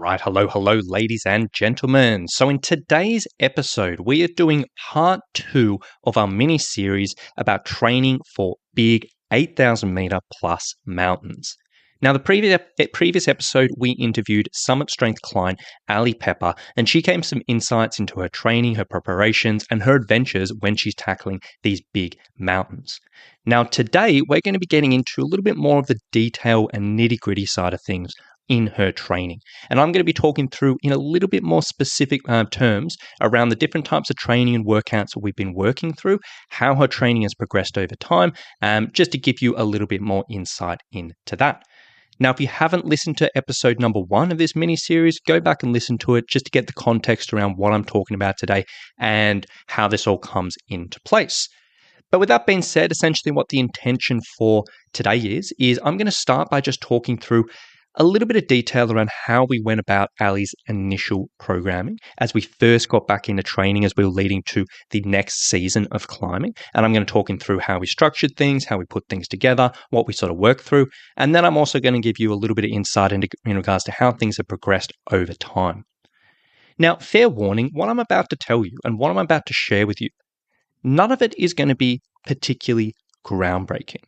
Right, hello, ladies and gentlemen. So in today's episode, we are doing part 2 of our mini-series about training for big 8,000 meter plus mountains. Now, the previous episode, we interviewed Summit Strength client Allie Pepper, and she gave some insights into her training, her preparations, and her adventures when she's tackling these big mountains. Now, today, we're going to be getting into a little bit more of the detail and nitty-gritty side of things in her training. And I'm going to be talking through in a little bit more specific terms around the different types of training and workouts that we've been working through, how her training has progressed over time, just to give you a little bit more insight into that. Now, if you haven't listened to episode number 1 of this mini-series, go back and listen to it just to get the context around what I'm talking about today and how this all comes into place. But with that being said, essentially what the intention for today is I'm going to start by just talking through a little bit of detail around how we went about Allie's initial programming as we first got back into training as we were leading to the next season of climbing. And I'm going to talk through how we structured things, how we put things together, what we sort of worked through. And then I'm also going to give you a little bit of insight in regards to how things have progressed over time. Now, fair warning, what I'm about to tell you and what I'm about to share with you, none of it is going to be particularly groundbreaking.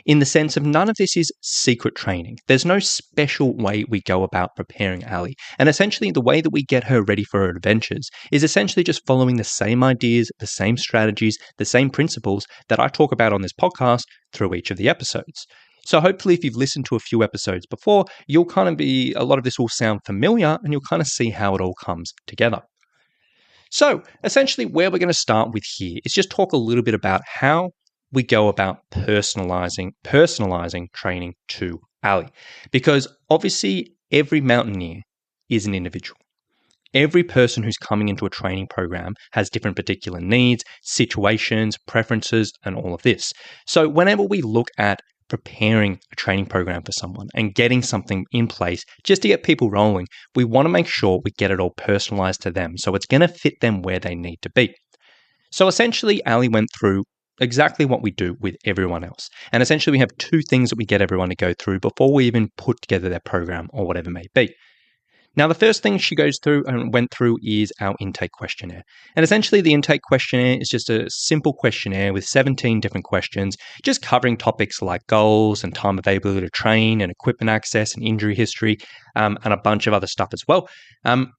In the sense of none of this is secret training. There's no special way we go about preparing Allie. And essentially the way that we get her ready for her adventures is essentially just following the same ideas, the same strategies, the same principles that I talk about on this podcast through each of the episodes. So hopefully if you've listened to a few episodes before, a lot of this will sound familiar and you'll kind of see how it all comes together. So essentially where we're going to start with here is just talk a little bit about how we go about personalizing training to Allie. Because obviously every mountaineer is an individual. Every person who's coming into a training program has different particular needs, situations, preferences, and all of this. So whenever we look at preparing a training program for someone and getting something in place just to get people rolling, we want to make sure we get it all personalized to them. So it's going to fit them where they need to be. So essentially, Allie went through exactly what we do with everyone else. And essentially, we have 2 things that we get everyone to go through before we even put together their program or whatever it may be. Now, the first thing she goes through and went through is our intake questionnaire. And essentially, the intake questionnaire is just a simple questionnaire with 17 different questions, just covering topics like goals and time availability to train and equipment access and injury history, and a bunch of other stuff as well.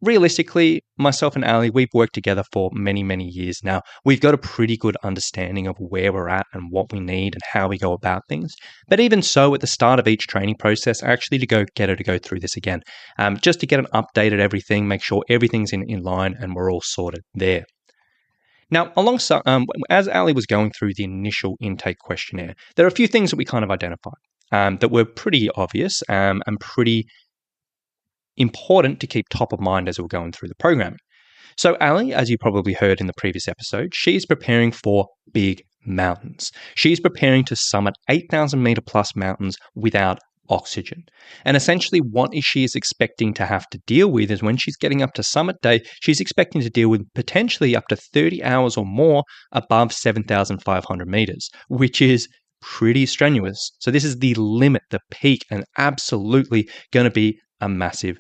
Realistically, myself and Allie, we've worked together for many, many years now. We've got a pretty good understanding of where we're at and what we need and how we go about things. But even so, at the start of each training process, I actually get her to go through this again, just to get an update at everything, make sure everything's in line and we're all sorted there. Now, alongside, as Allie was going through the initial intake questionnaire, there are a few things that we kind of identified that were pretty obvious and pretty important to keep top of mind as we're going through the programming. So Allie, as you probably heard in the previous episode, she's preparing for big mountains. She's preparing to summit 8,000 meter plus mountains without oxygen. And essentially what she is expecting to have to deal with is when she's getting up to summit day, she's expecting to deal with potentially up to 30 hours or more above 7,500 meters, which is pretty strenuous. So this is the limit, the peak, and absolutely going to be a massive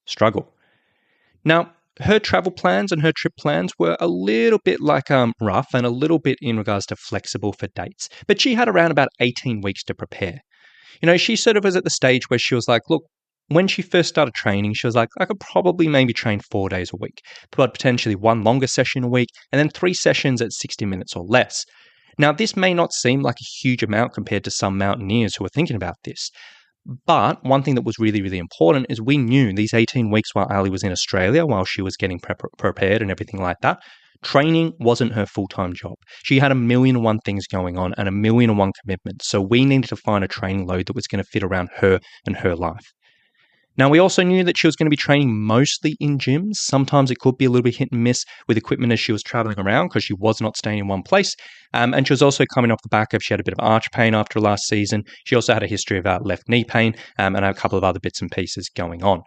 struggle. Now, her travel plans and her trip plans were a little bit rough and a little bit in regards to flexible for dates, but she had around about 18 weeks to prepare. She sort of was at the stage where she was like, look, when she first started training, she was like, I could probably maybe train 4 days a week, but potentially 1 longer session a week, and then 3 sessions at 60 minutes or less. Now, this may not seem like a huge amount compared to some mountaineers who are thinking about this. But one thing that was really, really important is we knew these 18 weeks while Allie was in Australia, while she was getting prepared and everything like that, training wasn't her full-time job. She had 1,000,001 things going on and 1,000,001 commitments. So we needed to find a training load that was going to fit around her and her life. Now, we also knew that she was going to be training mostly in gyms. Sometimes it could be a little bit hit and miss with equipment as she was traveling around because she was not staying in one place. And she was also coming off the back of, she had a bit of arch pain after last season. She also had a history of left knee pain and a couple of other bits and pieces going on.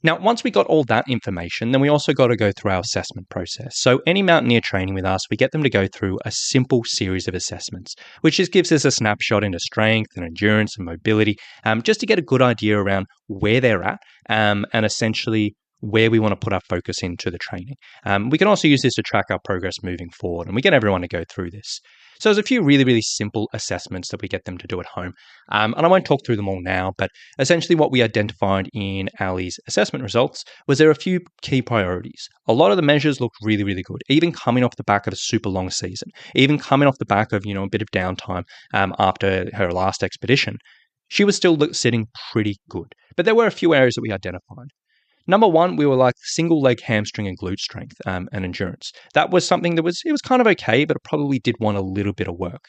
Now, once we got all that information, then we also got to go through our assessment process. So any mountaineer training with us, we get them to go through a simple series of assessments, which just gives us a snapshot into strength and endurance and mobility, just to get a good idea around where they're at, and essentially where we want to put our focus into the training. We can also use this to track our progress moving forward, and we get everyone to go through this. So there's a few really, really simple assessments that we get them to do at home. And I won't talk through them all now, but essentially what we identified in Allie's assessment results was there are a few key priorities. A lot of the measures looked really, really good, even coming off the back of a super long season, even coming off the back of, a bit of downtime after her last expedition. She was still sitting pretty good. But there were a few areas that we identified. Number one, we were like single leg hamstring and glute strength and endurance. That was something that was kind of okay, but it probably did want a little bit of work.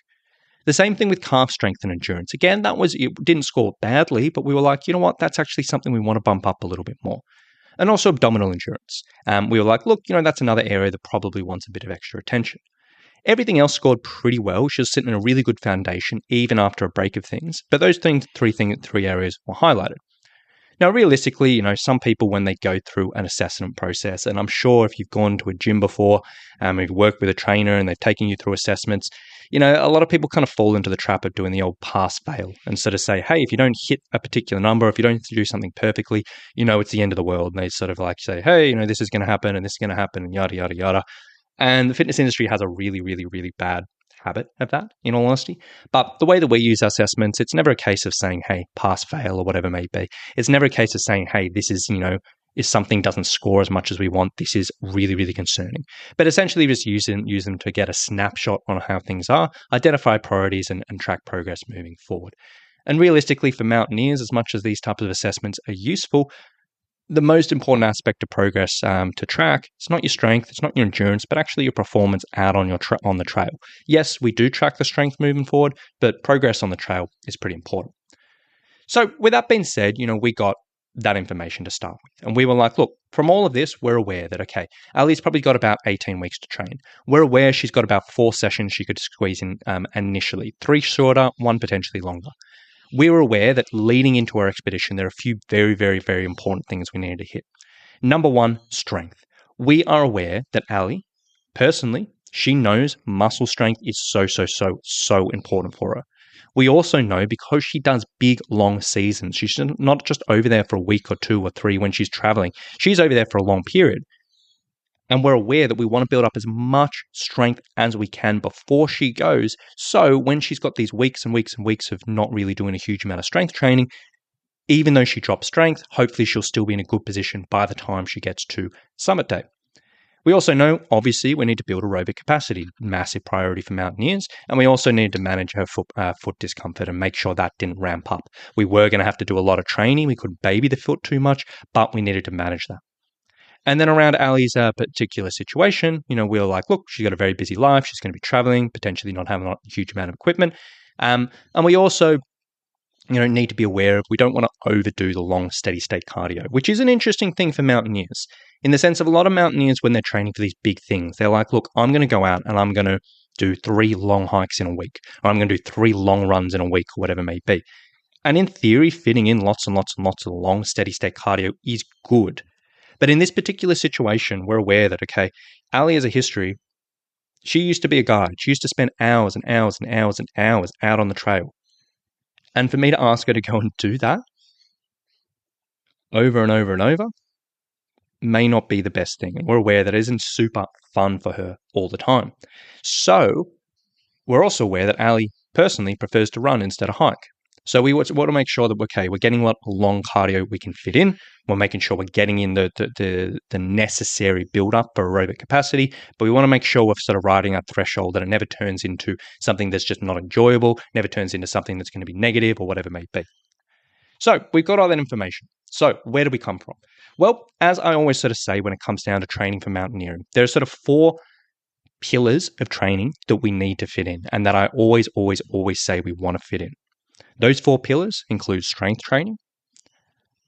The same thing with calf strength and endurance. Again, it didn't score badly, but we were like, you know what, that's actually something we want to bump up a little bit more. And also abdominal endurance. We were like, look, that's another area that probably wants a bit of extra attention. Everything else scored pretty well. She was sitting in a really good foundation, even after a break of things. But those three areas were highlighted. Now, realistically, some people, when they go through an assessment process, and I'm sure if you've gone to a gym before, you've worked with a trainer and they've taken you through assessments, a lot of people kind of fall into the trap of doing the old pass-fail and sort of say, hey, if you don't hit a particular number, if you don't do something perfectly, it's the end of the world. And they sort of like say, hey, this is going to happen and this is going to happen and yada, yada, yada. And the fitness industry has a really, really, really bad habit of that, in all honesty. But the way that we use assessments, it's never a case of saying, hey, pass, fail, or whatever it may be. It's never a case of saying, hey, this is, if something doesn't score as much as we want, this is really, really concerning. But essentially just use them to get a snapshot on how things are, identify priorities, and track progress moving forward. And realistically, for mountaineers, as much as these types of assessments are useful, the most important aspect of progress to track, it's not your strength, it's not your endurance, but actually your performance out on on the trail. Yes, we do track the strength moving forward, but progress on the trail is pretty important. So with that being said, we got that information to start with. And we were like, look, from all of this, we're aware that, okay, Allie's probably got about 18 weeks to train. We're aware she's got about 4 sessions she could squeeze in initially, 3 shorter, 1 potentially longer. We were aware that leading into our expedition, there are a few very, very, very important things we needed to hit. Number one, strength. We are aware that Allie, personally, she knows muscle strength is so important for her. We also know because she does big, long seasons, she's not just over there for a week or 2 or 3 when she's traveling. She's over there for a long period. And we're aware that we want to build up as much strength as we can before she goes. So when she's got these weeks and weeks and weeks of not really doing a huge amount of strength training, even though she drops strength, hopefully she'll still be in a good position by the time she gets to summit day. We also know, obviously, we need to build aerobic capacity, massive priority for mountaineers, and we also need to manage her foot discomfort and make sure that didn't ramp up. We were going to have to do a lot of training. We couldn't baby the foot too much, but we needed to manage that. And then around Allie's particular situation, we were like, look, she's got a very busy life. She's going to be traveling, potentially not having a huge amount of equipment. And we also, need to be aware of, we don't want to overdo the long steady state cardio, which is an interesting thing for mountaineers in the sense of a lot of mountaineers when they're training for these big things, they're like, look, I'm going to go out and I'm going to do 3 long hikes in a week, or I'm going to do 3 long runs in a week, or whatever it may be. And in theory, fitting in lots and lots and lots of long steady state cardio is good. But in this particular situation, we're aware that, okay, Allie has a history. She used to be a guide. She used to spend hours and hours and hours and hours out on the trail. And for me to ask her to go and do that over and over and over may not be the best thing. And we're aware that it isn't super fun for her all the time. So we're also aware that Allie personally prefers to run instead of hike. So we want to make sure that, okay, we're getting what long cardio we can fit in. We're making sure we're getting in the necessary build-up for aerobic capacity, but we want to make sure we're sort of riding that threshold that it never turns into something that's just not enjoyable, never turns into something that's going to be negative or whatever it may be. So we've got all that information. So where do we come from? Well, as I always sort of say when it comes down to training for mountaineering, there are sort of 4 pillars of training that we need to fit in and that I always say we want to fit in. Those 4 pillars include strength training,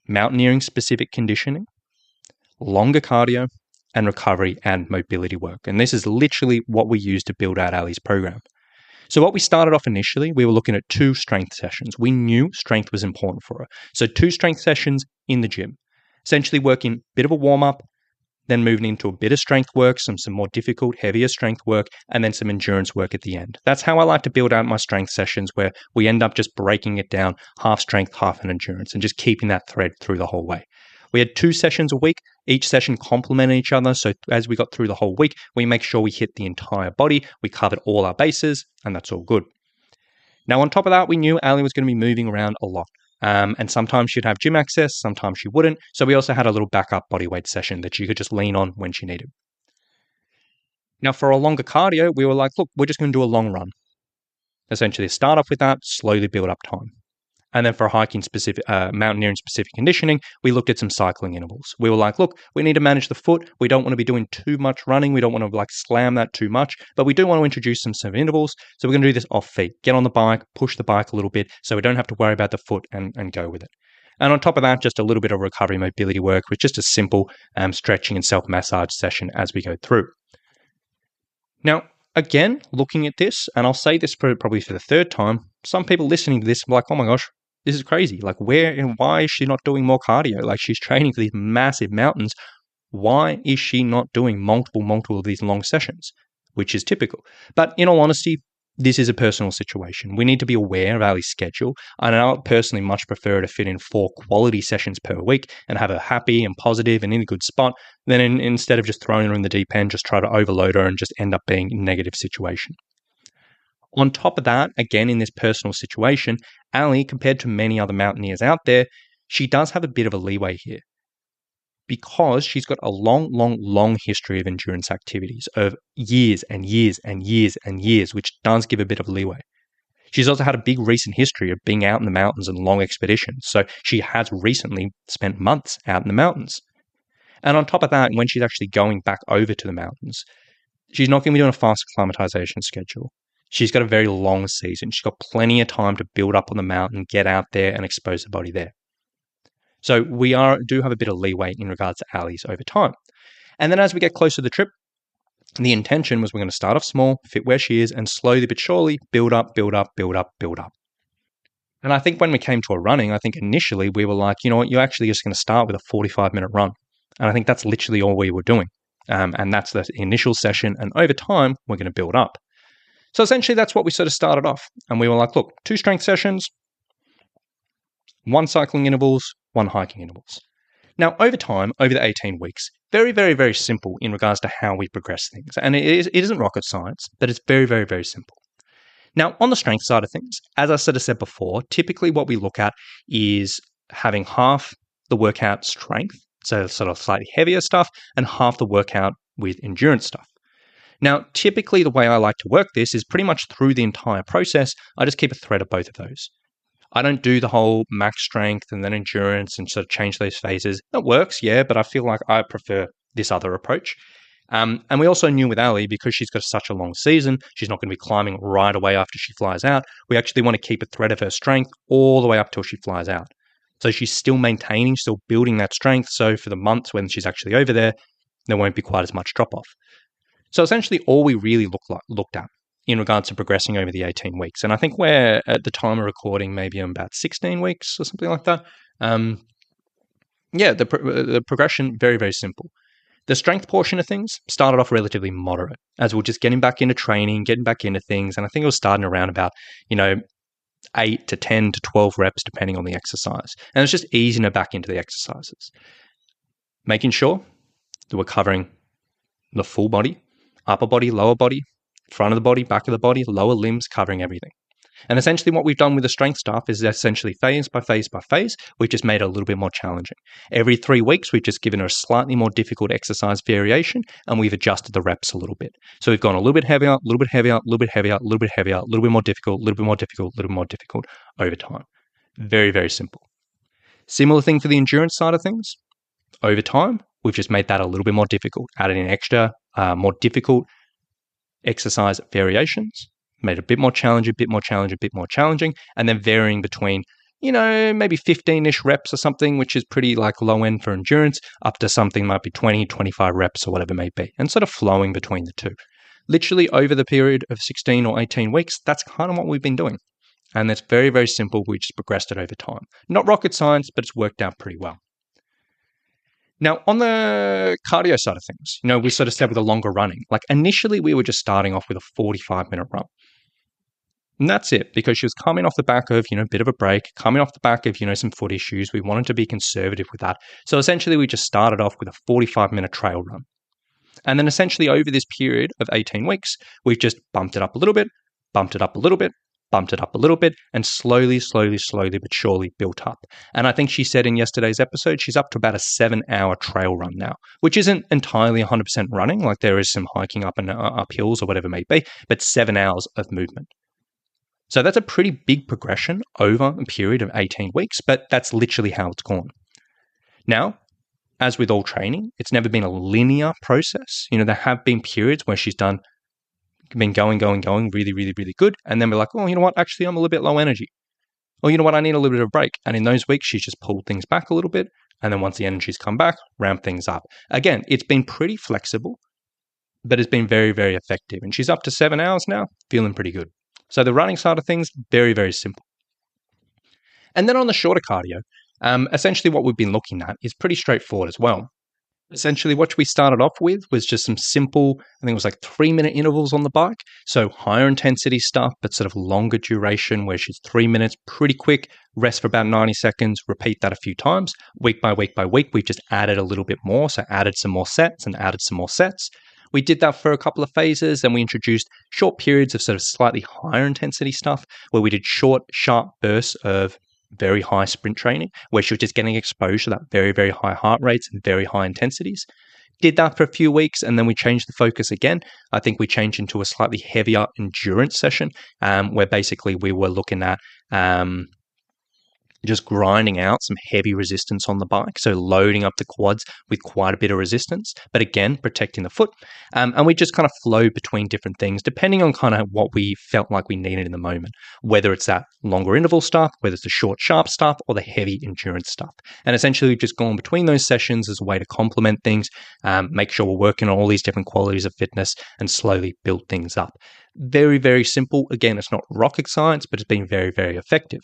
mountaineering specific conditioning, longer cardio, and recovery and mobility work. And this is literally what we use to build out Allie's program. So what we started off initially, we were looking at 2 strength sessions. We knew strength was important for her. So 2 strength sessions in the gym. Essentially working a bit of a warm-up, then moving into a bit of strength work, some more difficult, heavier strength work, and then some endurance work at the end. That's how I like to build out my strength sessions, where we end up just breaking it down, half strength, half an endurance, and just keeping that thread through the whole way. We had 2 sessions a week. Each session complemented each other. So as we got through the whole week, we make sure we hit the entire body. We covered all our bases, and that's all good. Now, on top of that, we knew Allie was going to be moving around a lot. And sometimes she'd have gym access, sometimes she wouldn't. So we also had a little backup bodyweight session that she could just lean on when she needed. Now, for a longer cardio, we were like, look, we're just going to do a long run. Essentially, start off with that, slowly build up time. And then for hiking specific, mountaineering specific conditioning, we looked at some cycling intervals. We were like, look, we need to manage the foot. We don't want to be doing too much running. We don't want to slam that too much, but we do want to introduce some intervals. So we're going to do this off feet. Get on the bike, push the bike a little bit so we don't have to worry about the foot and go with it. And on top of that, just a little bit of recovery mobility work with just a simple stretching and self-massage session as we go through. Now, again, looking at this, and I'll say this probably for the 3rd time, some people listening to this are like, oh my gosh, this is crazy. Where and why is she not doing more cardio? She's training for these massive mountains. Why is she not doing multiple of these long sessions? Which is typical. But in all honesty, this is a personal situation. We need to be aware of Allie's schedule. And I personally much prefer to fit in 4 quality sessions per week and have her happy and positive and in a good spot than instead of just throwing her in the deep end, just try to overload her and just end up being in a negative situation. On top of that, again, in this personal situation, Allie, compared to many other mountaineers out there, she does have a bit of a leeway here because she's got a long history of endurance activities of years and years and years and years, which does give a bit of leeway. She's also had a big recent history of being out in the mountains and long expeditions, so she has recently spent months out in the mountains. And on top of that, when she's actually going back over to the mountains, she's not going to be doing a fast acclimatization schedule. She's got a very long season. She's got plenty of time to build up on the mountain, get out there and expose the body there. So we do have a bit of leeway in regards to Allie's over time. And then as we get closer to the trip, the intention was we're going to start off small, fit where she is, and slowly but surely build up. And I think when we came to a running, I think initially we were like, you know what, you're actually just going to start with a 45-minute run. And I think that's literally all we were doing. And that's the initial session. And over time, we're going to build up. So essentially, that's what we sort of started off. And we were like, look, 2 strength sessions, 1 cycling intervals, 1 hiking intervals. Now, over time, over the 18 weeks, very simple in regards to how we progress things. And it isn't rocket science, but it's very simple. Now, on the strength side of things, as I sort of said before, typically what we look at is having half the workout strength, so sort of slightly heavier stuff, and half the workout with endurance stuff. Now, typically the way I like to work this is pretty much through the entire process, I just keep a thread of both of those. I don't do the whole max strength and then endurance and sort of change those phases. It works, yeah, but I feel like I prefer this other approach. And we also knew with Allie, because she's got such a long season, she's not going to be climbing right away after she flies out. We actually want to keep a thread of her strength all the way up till she flies out. So she's still maintaining, still building that strength. So for the months when she's actually over there won't be quite as much drop-off. So essentially all we really looked at in regards to progressing over the 18 weeks. And I think we're at the time of recording maybe in about 16 weeks or something like that. The progression, very simple. The strength portion of things started off relatively moderate as we're just getting back into training, getting back into things. And I think it was starting around about, 8 to 10 to 12 reps, depending on the exercise. And it's just easing her back into the exercises. Making sure that we're covering the full body, upper body, lower body, front of the body, back of the body, lower limbs, covering everything. And essentially what we've done with the strength stuff is essentially phase by phase by phase, we've just made it a little bit more challenging. Every 3 weeks, we've just given her a slightly more difficult exercise variation, and we've adjusted the reps a little bit. So we've gone a little bit heavier, a little bit heavier, a little bit heavier, a little bit heavier, a little bit more difficult, a little bit more difficult, a little bit more difficult over time. Very simple. Similar thing for the endurance side of things. Over time, we've just made that a little bit more difficult, added in extra, more difficult exercise variations, made it a bit more challenging, and then varying between, maybe 15-ish reps or something, which is pretty low end for endurance, up to something might be 20, 25 reps or whatever it may be, and sort of flowing between the two. Literally over the period of 16 or 18 weeks, that's kind of what we've been doing. And that's very simple. We just progressed it over time. Not rocket science, but it's worked out pretty well. Now, on the cardio side of things, we sort of said with the longer running, like initially we were just starting off with a 45-minute run. And that's it, because she was coming off the back of, a bit of a break, coming off the back of, some foot issues. We wanted to be conservative with that. So essentially we just started off with a 45-minute trail run. And then essentially over this period of 18 weeks, we've just bumped it up a little bit, bumped it up a little bit, bumped it up a little bit, and slowly but surely built up. And I think she said in yesterday's episode, she's up to about a 7-hour trail run now, which isn't entirely 100% running. Like there is some hiking up and up hills or whatever it may be, but 7 hours of movement. So that's a pretty big progression over a period of 18 weeks, but that's literally how it's gone. Now, as with all training, it's never been a linear process. There have been periods where she's been going, really, really, really good. And then we're like, oh, you know what? Actually, I'm a little bit low energy. Or you know what? I need a little bit of a break. And in those weeks, she's just pulled things back a little bit. And then once the energy's come back, ramp things up. Again, it's been pretty flexible, but it's been very, very effective. And she's up to 7 hours now, feeling pretty good. So the running side of things, very, very simple. And then on the shorter cardio, essentially what we've been looking at is pretty straightforward as well. Essentially what we started off with was just some simple, I think it was like 3-minute intervals on the bike. So higher intensity stuff, but sort of longer duration where she's 3 minutes, pretty quick, rest for about 90 seconds, repeat that a few times. Week by week by week, we've just added a little bit more. So added some more sets and added some more sets. We did that for a couple of phases, and we introduced short periods of sort of slightly higher intensity stuff where we did short, sharp bursts of very high sprint training, where she was just getting exposed to that very, very high heart rates and very high intensities. Did that for a few weeks, and then we changed the focus again. I think we changed into a slightly heavier endurance session, where basically we were looking at just grinding out some heavy resistance on the bike. So loading up the quads with quite a bit of resistance, but again, protecting the foot. And we just kind of flowed between different things, depending on kind of what we felt like we needed in the moment, whether it's that longer interval stuff, whether it's the short, sharp stuff, or the heavy endurance stuff. And essentially, we've just gone between those sessions as a way to complement things, make sure we're working on all these different qualities of fitness and slowly build things up. Very, very simple. Again, it's not rocket science, but it's been very, very effective.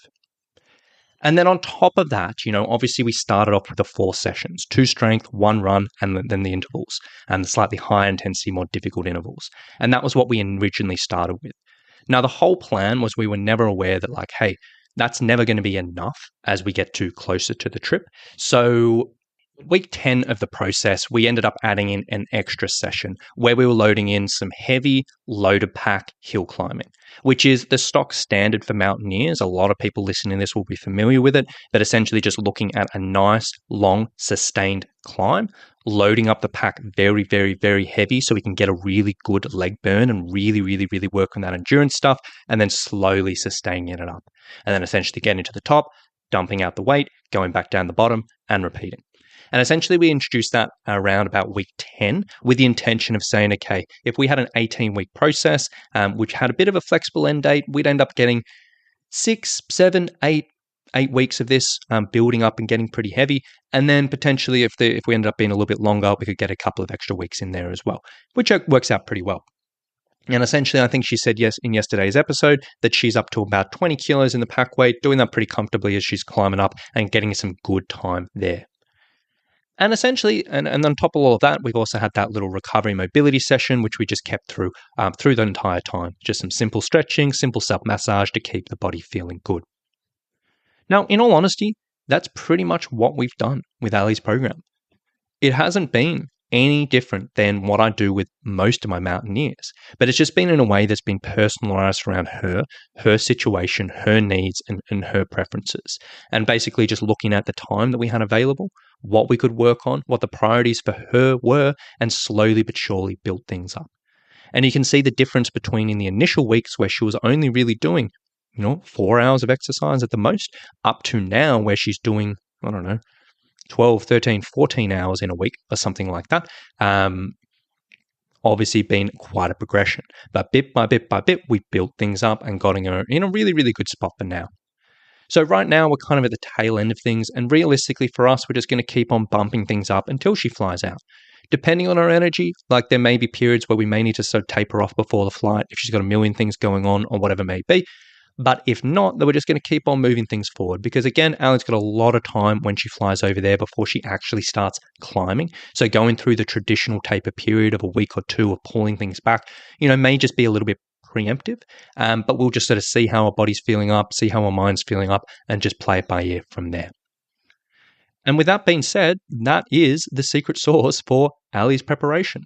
And then on top of that, obviously we started off with the 4 sessions, 2 strength, 1 run, and then the intervals, and the slightly higher intensity, more difficult intervals. And that was what we originally started with. Now, the whole plan was we were never aware that like, hey, that's never going to be enough as we get too closer to the trip. So week 10 of the process, we ended up adding in an extra session where we were loading in some heavy loaded pack hill climbing, which is the stock standard for mountaineers. A lot of people listening to this will be familiar with it, but essentially just looking at a nice, long, sustained climb, loading up the pack very, very, very heavy so we can get a really good leg burn and really, really, really work on that endurance stuff, and then slowly sustaining it up. And then essentially getting to the top, dumping out the weight, going back down the bottom, and repeating. And essentially, we introduced that around about week 10 with the intention of saying, okay, if we had an 18-week process, which had a bit of a flexible end date, we'd end up getting 6, 7, 8 weeks of this building up and getting pretty heavy. And then potentially, if we ended up being a little bit longer, we could get a couple of extra weeks in there as well, which works out pretty well. And essentially, I think she said yes in yesterday's episode that she's up to about 20 kilos in the pack weight, doing that pretty comfortably as she's climbing up and getting some good time there. And essentially, and on top of all of that, we've also had that little recovery mobility session, which we just kept through the entire time. Just some simple stretching, simple self-massage to keep the body feeling good. Now, in all honesty, that's pretty much what we've done with Allie's program. It hasn't been any different than what I do with most of my mountaineers, but it's just been in a way that's been personalized around her situation, her needs, and her preferences. And basically just looking at the time that we had available, what we could work on, what the priorities for her were, and slowly but surely build things up. And you can see the difference between in the initial weeks where she was only really doing, 4 hours of exercise at the most, up to now where she's doing, 12, 13, 14 hours in a week or something like that. Obviously been quite a progression. But bit by bit by bit, we built things up and got her in a really, really good spot for now. So right now, we're kind of at the tail end of things. And realistically for us, we're just going to keep on bumping things up until she flies out. Depending on her energy, like there may be periods where we may need to sort of taper off before the flight if she's got a million things going on or whatever it may be. But if not, then we're just going to keep on moving things forward because, again, Allie's got a lot of time when she flies over there before she actually starts climbing. So going through the traditional taper period of a week or two of pulling things back, may just be a little bit preemptive. But we'll just sort of see how our body's feeling up, see how our mind's feeling up, and just play it by ear from there. And with that being said, that is the secret sauce for Allie's preparation.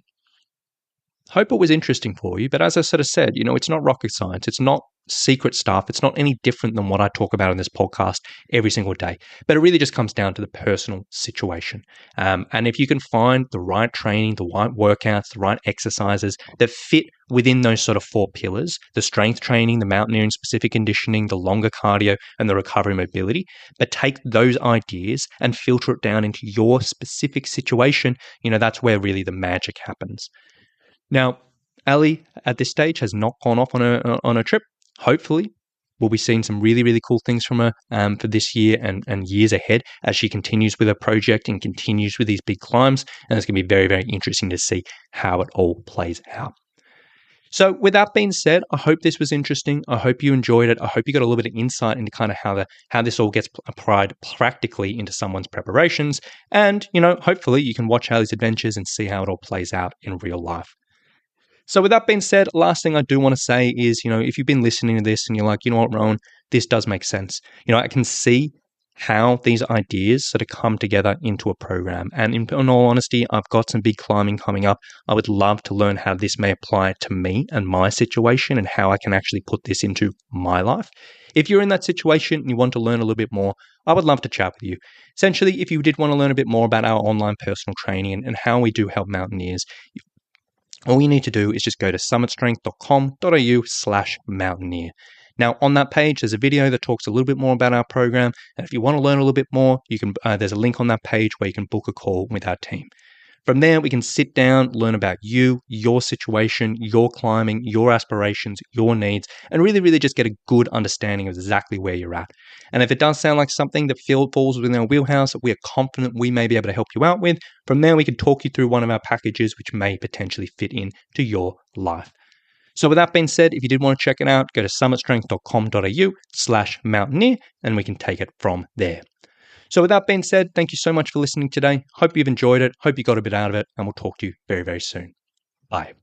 Hope it was interesting for you, but as I sort of said, it's not rocket science. It's not secret stuff. It's not any different than what I talk about in this podcast every single day. But it really just comes down to the personal situation. And if you can find the right training, the right workouts, the right exercises that fit within those sort of 4 pillars, the strength training, the mountaineering specific conditioning, the longer cardio, and the recovery mobility, but take those ideas and filter it down into your specific situation, that's where really the magic happens. Now, Allie, at this stage, has not gone off on a trip. Hopefully, we'll be seeing some really, really cool things from her for this year and years ahead as she continues with her project and continues with these big climbs. And it's going to be very, very interesting to see how it all plays out. So with that being said, I hope this was interesting. I hope you enjoyed it. I hope you got a little bit of insight into kind of how this all gets applied practically into someone's preparations. And, hopefully you can watch Allie's adventures and see how it all plays out in real life. So with that being said, last thing I do want to say is, if you've been listening to this and you're like, you know what, Rowan, this does make sense. I can see how these ideas sort of come together into a program. And in all honesty, I've got some big climbing coming up. I would love to learn how this may apply to me and my situation and how I can actually put this into my life. If you're in that situation and you want to learn a little bit more, I would love to chat with you. Essentially, if you did want to learn a bit more about our online personal training and how we do help mountaineers, all you need to do is just go to summitstrength.com.au/mountaineer. Now, on that page, there's a video that talks a little bit more about our program. And if you want to learn a little bit more, there's a link on that page where you can book a call with our team. From there, we can sit down, learn about you, your situation, your climbing, your aspirations, your needs, and really, really just get a good understanding of exactly where you're at. And if it does sound like something that falls within our wheelhouse that we are confident we may be able to help you out with, from there we can talk you through one of our packages which may potentially fit into your life. So with that being said, if you did want to check it out, go to summitstrength.com.au/mountaineer and we can take it from there. So with that being said, thank you so much for listening today. Hope you've enjoyed it. Hope you got a bit out of it, and we'll talk to you very, very soon. Bye.